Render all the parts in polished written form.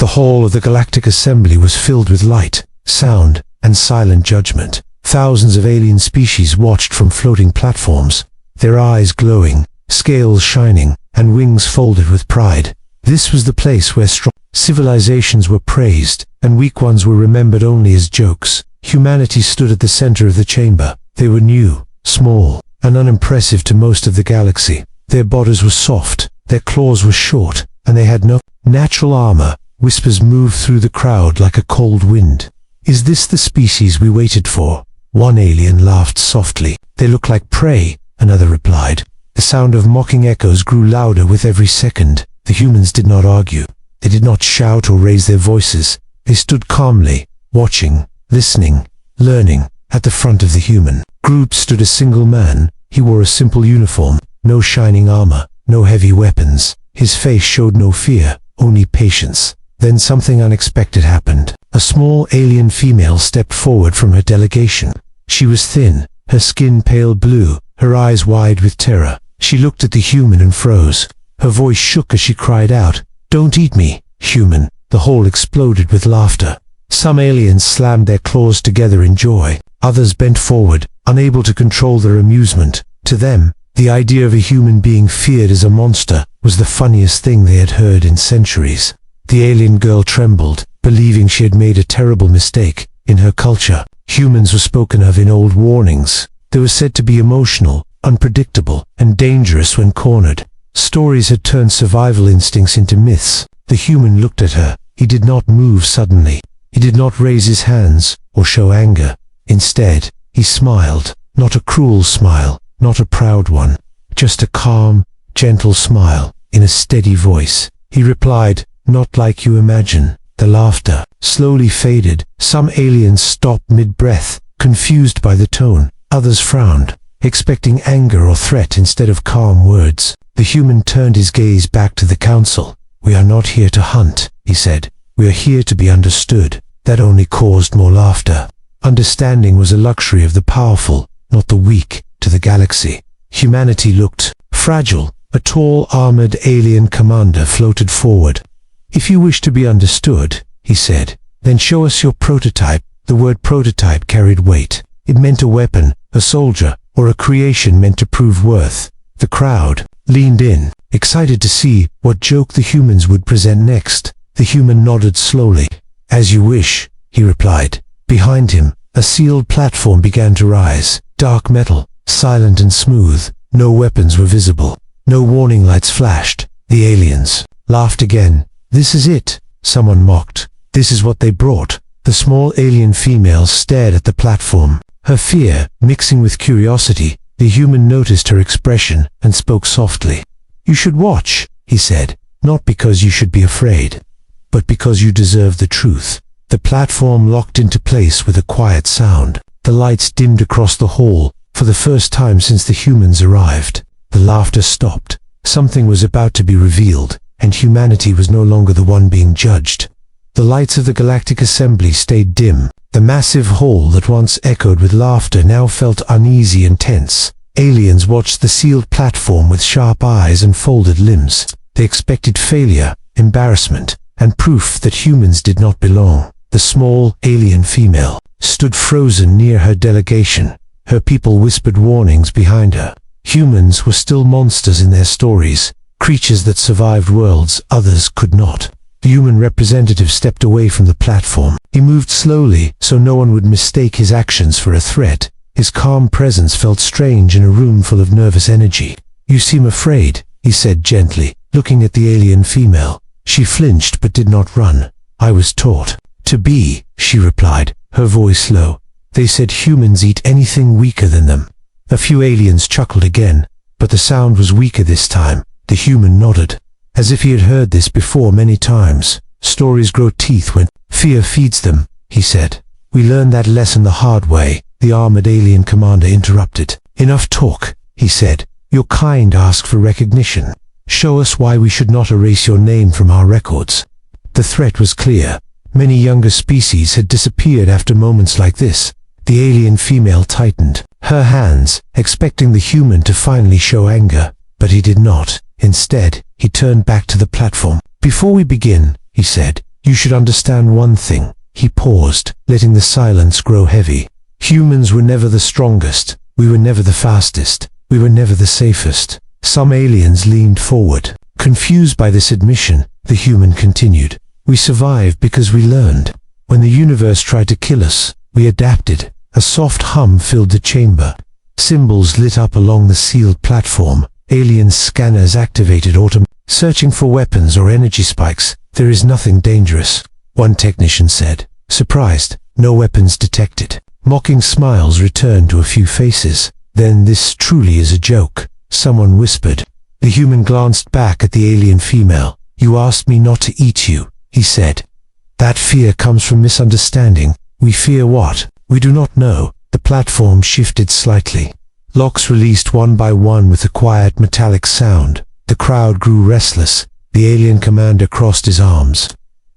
The hall of the Galactic Assembly was filled with light, sound, and silent judgment. Thousands of alien species watched from floating platforms, their eyes glowing, scales shining, and wings folded with pride. This was the place where strong civilizations were praised, and weak ones were remembered only as jokes. Humanity stood at the center of the chamber. They were new, small, and unimpressive to most of the galaxy. Their bodies were soft, their claws were short, and they had no natural armor. Whispers moved through the crowd like a cold wind. "Is this the species we waited for?" One alien laughed softly. "They look like prey," another replied. The sound of mocking echoes grew louder with every second. The humans did not argue. They did not shout or raise their voices. They stood calmly, watching, listening, learning. At the front of the human group stood a single man. He wore a simple uniform, no shining armor, no heavy weapons. His face showed no fear, only patience. Then something unexpected happened. A small alien female stepped forward from her delegation. She was thin, her skin pale blue, her eyes wide with terror. She looked at the human and froze. Her voice shook as she cried out, "Don't eat me, human." The hall exploded with laughter. Some aliens slammed their claws together in joy. Others bent forward, unable to control their amusement. To them, the idea of a human being feared as a monster was the funniest thing they had heard in centuries. The alien girl trembled, believing she had made a terrible mistake. In her culture, humans were spoken of in old warnings. They were said to be emotional, unpredictable, and dangerous when cornered. Stories had turned survival instincts into myths. The human looked at her. He did not move suddenly. He did not raise his hands or show anger. Instead, he smiled, not a cruel smile, not a proud one, just a calm, gentle smile. In a steady voice, he replied, "Not like you imagine." The laughter slowly faded. Some aliens stopped mid-breath, confused by the tone. Others frowned, expecting anger or threat instead of calm words. The human turned his gaze back to the council. "We are not here to hunt," he said. "We are here to be understood." That only caused more laughter. Understanding was a luxury of the powerful, not the weak, to the galaxy. Humanity looked fragile. A tall, armored alien commander floated forward. "If you wish to be understood," he said, "then show us your prototype." The word prototype carried weight. It meant a weapon, a soldier, or a creation meant to prove worth. The crowd leaned in, excited to see what joke the humans would present next. The human nodded slowly. "As you wish," he replied. Behind him, a sealed platform began to rise. Dark metal, silent and smooth. No weapons were visible. No warning lights flashed. The aliens laughed again. "This is it," someone mocked. "This is what they brought." The small alien female stared at the platform, her fear mixing with curiosity. The human noticed her expression and spoke softly. "You should watch," he said, "not because you should be afraid, but because you deserve the truth." The platform locked into place with a quiet sound. The lights dimmed across the hall for the first time since the humans arrived. The laughter stopped. Something was about to be revealed, and humanity was no longer the one being judged. The lights of the Galactic Assembly stayed dim. The massive hall that once echoed with laughter now felt uneasy and tense. Aliens watched the sealed platform with sharp eyes and folded limbs. They expected failure, embarrassment, and proof that humans did not belong. The small, alien female stood frozen near her delegation. Her people whispered warnings behind her. Humans were still monsters in their stories, creatures that survived worlds others could not. The human representative stepped away from the platform. He moved slowly so no one would mistake his actions for a threat. His calm presence felt strange in a room full of nervous energy. "You seem afraid," he said gently, looking at the alien female. She flinched but did not run. "I was taught to be," she replied, her voice low. "They said humans eat anything weaker than them." A few aliens chuckled again, but the sound was weaker this time. The human nodded, as if he had heard this before many times. "Stories grow teeth when fear feeds them," he said. "We learned that lesson the hard way." The armored alien commander interrupted. "Enough talk," he said. "Your kind ask for recognition. Show us why we should not erase your name from our records." The threat was clear. Many younger species had disappeared after moments like this. The alien female tightened her hands, expecting the human to finally show anger, but he did not. Instead, he turned back to the platform. "Before we begin," he said, "You should understand one thing." He paused, letting the silence grow heavy. "Humans were never the strongest. We were never the fastest. We were never the safest." Some aliens leaned forward. Confused by this admission, the human continued. "We survived because we learned. When the universe tried to kill us, we adapted." A soft hum filled the chamber. Symbols lit up along the sealed platform. Alien scanners activated searching for weapons or energy spikes. "There is nothing dangerous," one technician said. Surprised, no weapons detected. Mocking smiles returned to a few faces. "Then this truly is a joke," someone whispered. The human glanced back at the alien female. "You asked me not to eat you," he said. "That fear comes from misunderstanding." "We fear what?" "We do not know." The platform shifted slightly. Locks released one by one with a quiet metallic sound. The crowd grew restless. The alien commander crossed his arms.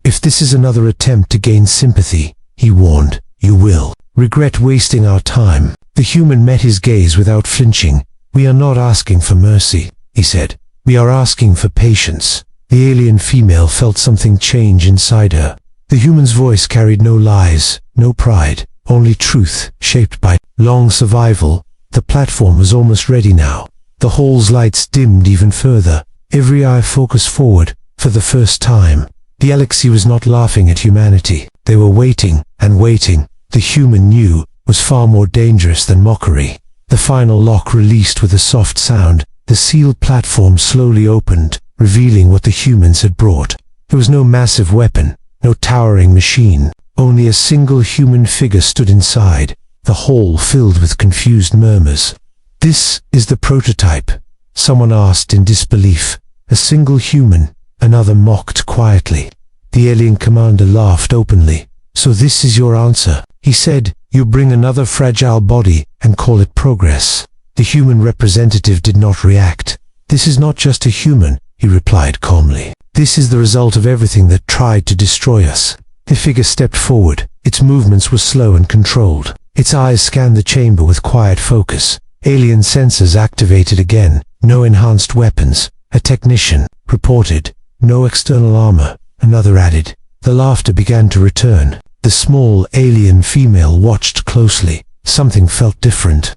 "If this is another attempt to gain sympathy," he warned, "you will regret wasting our time." The human met his gaze without flinching. "We are not asking for mercy," he said. "We are asking for patience." The alien female felt something change inside her. The human's voice carried no lies, no pride, only truth, shaped by long survival. The platform was almost ready now. The hall's lights dimmed even further. Every eye focused forward. For the first time, the galaxy was not laughing at humanity. They were waiting and waiting. The human knew was far more dangerous than mockery. The final lock released with a soft sound. The sealed platform slowly opened, revealing what the humans had brought. There was no massive weapon, no towering machine. Only a single human figure stood inside, the hall filled with confused murmurs. "This is the prototype," someone asked in disbelief. "A single human," another mocked quietly. The alien commander laughed openly. "So this is your answer," he said. "You bring another fragile body and call it progress." The human representative did not react. "This is not just a human," he replied calmly. "This is the result of everything that tried to destroy us." The figure stepped forward. Its movements were slow and controlled. Its eyes scanned the chamber with quiet focus. Alien sensors activated again. No enhanced weapons. A technician reported. No external armor. Another added. The laughter began to return. The small alien female watched closely. Something felt different.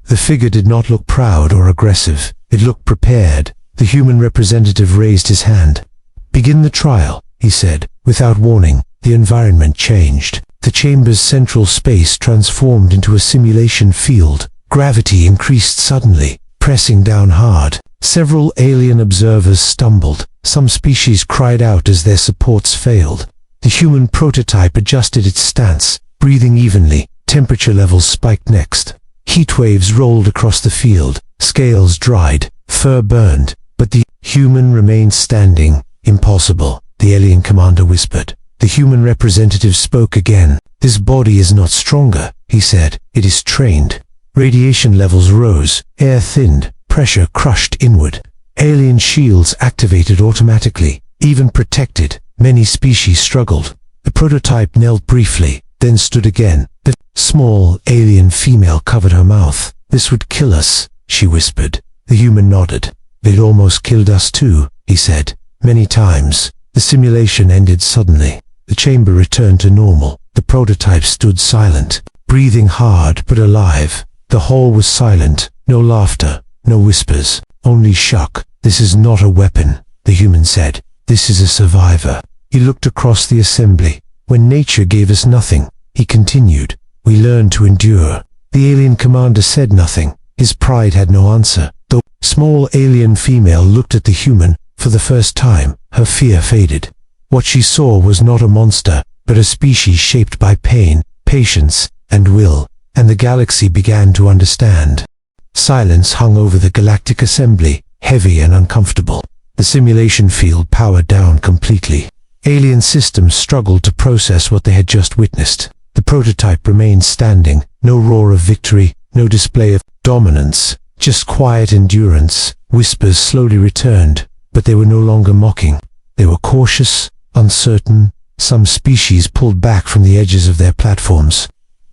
The figure did not look proud or aggressive. It looked prepared. The human representative raised his hand. "Begin the trial," he said. Without warning, the environment changed. The chamber's central space transformed into a simulation field. Gravity increased suddenly, pressing down hard. Several alien observers stumbled. Some species cried out as their supports failed. The human prototype adjusted its stance, breathing evenly. Temperature levels spiked next. Heat waves rolled across the field. Scales dried, fur burned, but the human remained standing. "Impossible," the alien commander whispered. The human representative spoke again. "This body is not stronger," he said. "It is trained." Radiation levels rose, air thinned, pressure crushed inward. Alien shields activated automatically, even protected. Many species struggled. The prototype knelt briefly, then stood again. The small alien female covered her mouth. "This would kill us," she whispered. The human nodded. "It almost killed us too," he said. "Many times." The simulation ended suddenly. The chamber returned to normal. The prototype stood silent, breathing hard but alive. The hall was silent. No laughter, no whispers, only shock. "This is not a weapon," the human said. "This is a survivor." He looked across the assembly. "When nature gave us nothing," he continued, "we learned to endure." The alien commander said nothing. His pride had no answer. The small alien female looked at the human. For the first time, her fear faded. What she saw was not a monster, but a species shaped by pain, patience, and will. And the galaxy began to understand. Silence hung over the galactic assembly, heavy and uncomfortable. The simulation field powered down completely. Alien systems struggled to process what they had just witnessed. The prototype remained standing. No roar of victory, no display of dominance, just quiet endurance. Whispers slowly returned, but they were no longer mocking. They were cautious, uncertain. Some species pulled back from the edges of their platforms.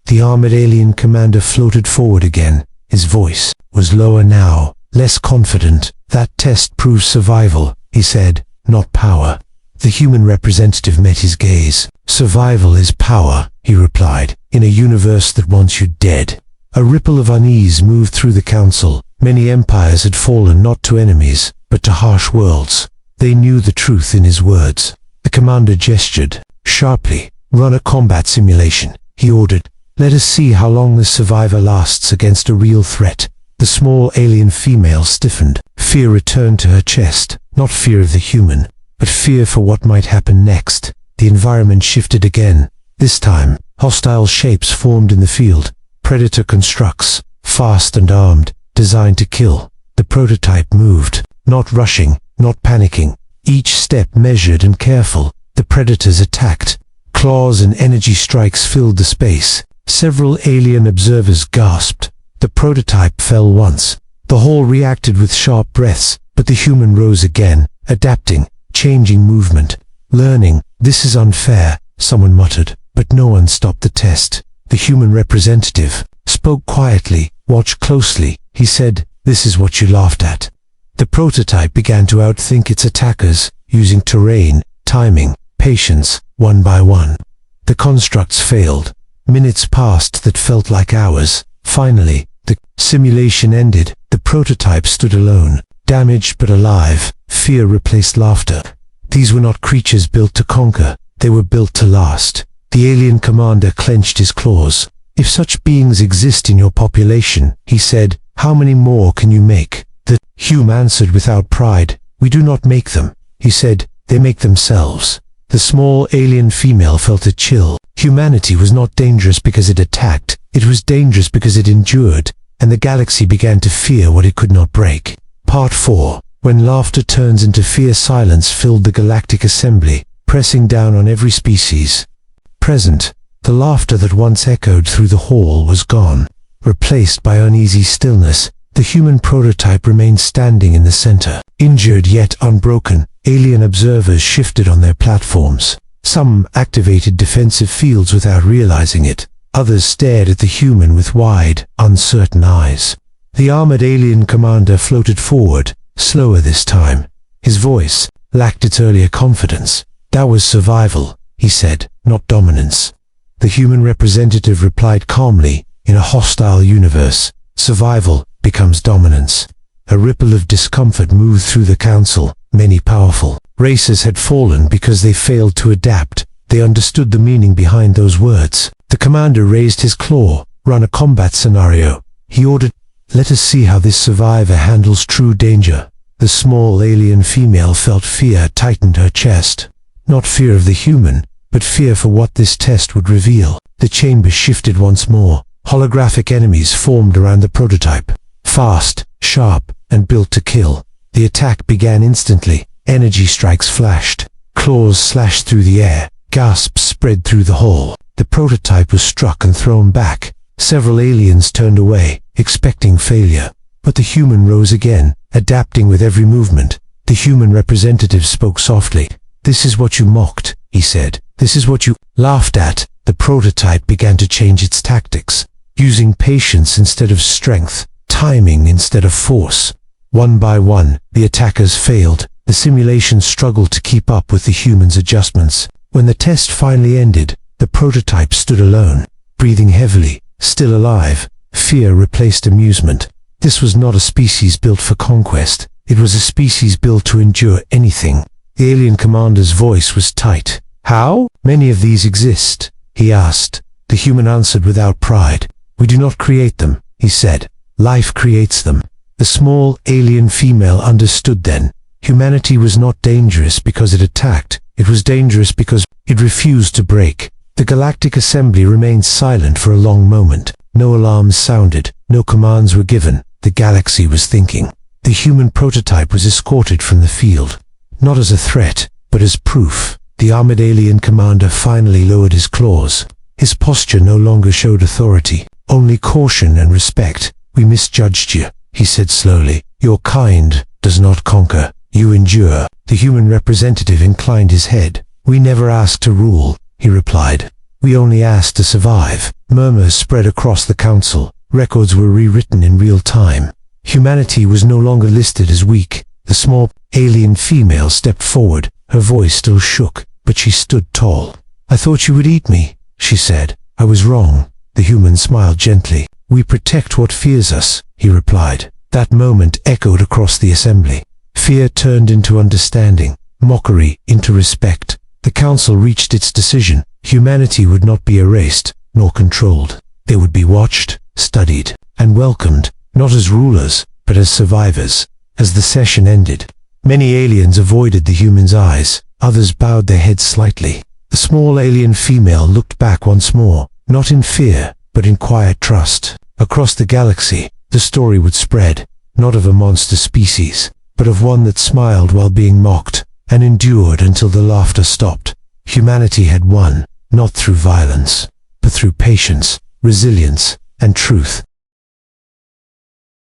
The armored alien commander floated forward again. His voice was lower now, less confident. "That test proves survival," he said, "not power." The human representative met his gaze. "Survival is power," he replied, "in a universe that wants you dead." A ripple of unease moved through the council. Many empires had fallen not to enemies, but to harsh worlds. They knew the truth in his words. The commander gestured sharply. "Run a combat simulation," he ordered. "Let us see how long this survivor lasts against a real threat." The small alien female stiffened. Fear returned to her chest, not fear of the human, but fear for what might happen next. The environment shifted again. This time, hostile shapes formed in the field. Predator constructs, fast and armed, designed to kill. The prototype moved, not rushing, not panicking. Each step measured and careful. The predators attacked. Claws and energy strikes filled the space. Several alien observers gasped. The prototype fell once. The hall reacted with sharp breaths, but the human rose again, adapting, changing movement, learning. "This is unfair," someone muttered, but no one stopped the test. The human representative spoke quietly. "Watch closely," he said. "This is what you laughed at." The prototype began to outthink its attackers, using terrain, timing, patience, one by one. The constructs failed. Minutes passed that felt like hours. Finally, the simulation ended. The prototype stood alone, damaged but alive. Fear replaced laughter. These were not creatures built to conquer. They were built to last. The alien commander clenched his claws. "If such beings exist in your population," he said, "how many more can you make?" The human answered without pride. "We do not make them," he said. "They make themselves." The small alien female felt a chill. Humanity was not dangerous because it attacked. It was dangerous because it endured, and the galaxy began to fear what it could not break. Part 4. When laughter turns into fear, silence filled the Galactic Assembly, pressing down on every species present. The laughter that once echoed through the hall was gone, replaced by uneasy stillness. The human prototype remained standing in the center. Injured yet unbroken, alien observers shifted on their platforms. Some activated defensive fields without realizing it. Others stared at the human with wide, uncertain eyes. The armored alien commander floated forward, slower this time. His voice lacked its earlier confidence. "That was survival," he said, "not dominance." The human representative replied calmly, "In a hostile universe, survival becomes dominance." A ripple of discomfort moved through the council. Many powerful races had fallen because they failed to adapt. They understood the meaning behind those words. The commander raised his claw. "Run a combat scenario," he ordered. "Let us see how this survivor handles true danger." The small alien female felt fear tightened her chest. Not fear of the human, but fear for what this test would reveal. The chamber shifted once more. Holographic enemies formed around the prototype. Fast, sharp, and built to kill. The attack began instantly. Energy strikes flashed. Claws slashed through the air. Gasps spread through the hall. The prototype was struck and thrown back. Several aliens turned away, expecting failure. But the human rose again, adapting with every movement. The human representative spoke softly. "This is what you mocked," he said. "This is what you laughed at." The prototype began to change its tactics, using patience instead of strength, timing instead of force. One by one, the attackers failed. The simulation struggled to keep up with the human's adjustments. When the test finally ended, the prototype stood alone, breathing heavily, still alive. Fear replaced amusement. This was not a species built for conquest. It was a species built to endure anything. The alien commander's voice was tight. "How many of these exist?" he asked. The human answered without pride. "We do not create them," he said. "Life creates them." The small alien female understood then. Humanity was not dangerous because it attacked. It was dangerous because it refused to break. The Galactic Assembly remained silent for a long moment. No alarms sounded. No commands were given. The galaxy was thinking. The human prototype was escorted from the field. Not as a threat, but as proof. The armored alien commander finally lowered his claws. His posture no longer showed authority, only caution and respect. "We misjudged you," he said slowly. "Your kind does not conquer. You endure." The human representative inclined his head. "We never asked to rule," he replied. "We only asked to survive." Murmurs spread across the council. Records were rewritten in real time. Humanity was no longer listed as weak. The small alien female stepped forward. Her voice still shook, but she stood tall. "I thought you would eat me," she said. "I was wrong." The human smiled gently. "We protect what fears us," he replied. That moment echoed across the assembly. Fear turned into understanding, mockery into respect. The council reached its decision. Humanity would not be erased, nor controlled. They would be watched, studied, and welcomed, not as rulers, but as survivors. As the session ended, many aliens avoided the humans' eyes. Others bowed their heads slightly. The small alien female looked back once more, not in fear, but in quiet trust. Across the galaxy, the story would spread, not of a monster species, but of one that smiled while being mocked, and endured until the laughter stopped. Humanity had won, not through violence, but through patience, resilience, and truth.